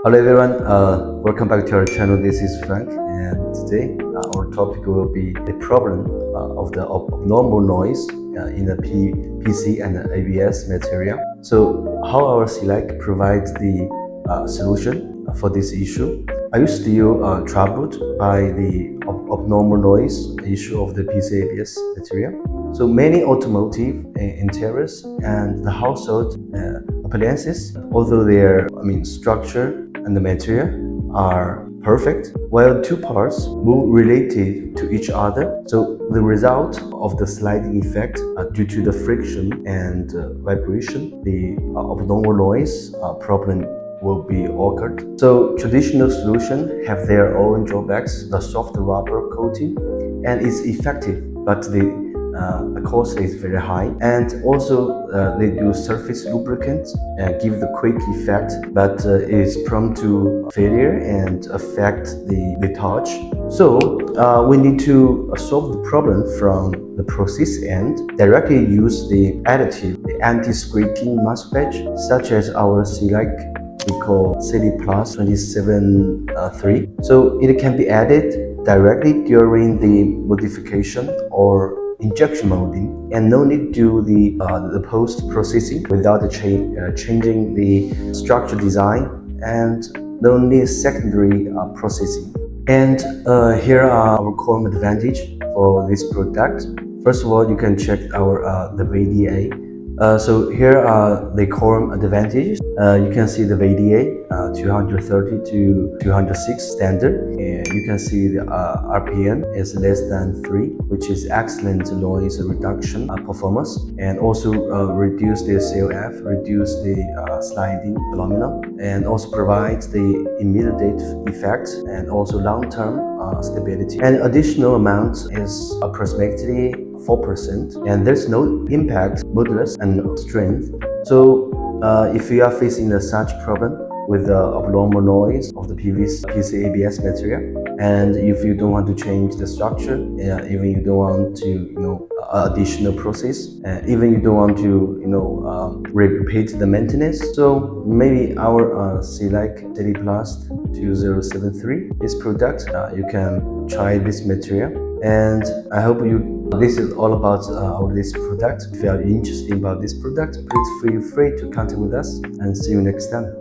Hello everyone, welcome back to our channel. This is Frank, and today our topic will be the problem of the abnormal noise in the PC and the ABS material. So how our SILIKE provides the solution for this issue? Are you still troubled by the abnormal noise issue of the PC ABS material? So many automotive interiors and the household appliances, although their structure and the material are perfect, while two parts move related to each other. So the result of the sliding effect due to the friction and vibration, the abnormal noise problem will be occurred. So traditional solutions have their own drawbacks. The soft rubber coating and it's effective, but the cost is very high, and also they do surface lubricants and give the quick effect, but it is prone to failure and affect the touch. So we need to solve the problem from the process end. Directly use the additive, the anti-squeaking masterbatch, such as our SILIKE we call Siliplas 27.3. So it can be added directly during the modification or injection molding, and no need to do the post-processing without changing the structure design, and no need secondary processing. And here are our core advantage for this product. First of all, you can check our the VDA. So here are the core advantages. You can see the VDA 230 to 206 standard. You can see the RPM is less than 3, which is excellent noise reduction performance, and also reduce the COF, reduce the sliding phenomena, and also provides the immediate effect and also long-term stability. And additional amount is approximately 4%, and there's no impact modulus and strength. So if you are facing such problem with the abnormal noise of the PC ABS material, and if you don't want to change the structure, even you don't want to additional process, even you don't want to repeat the maintenance, so maybe our SILIKE Siliplas 2073, this product, you can try this material. And I hope this is all about this product. If you are interested about this product, please feel free to contact with us, and see you next time.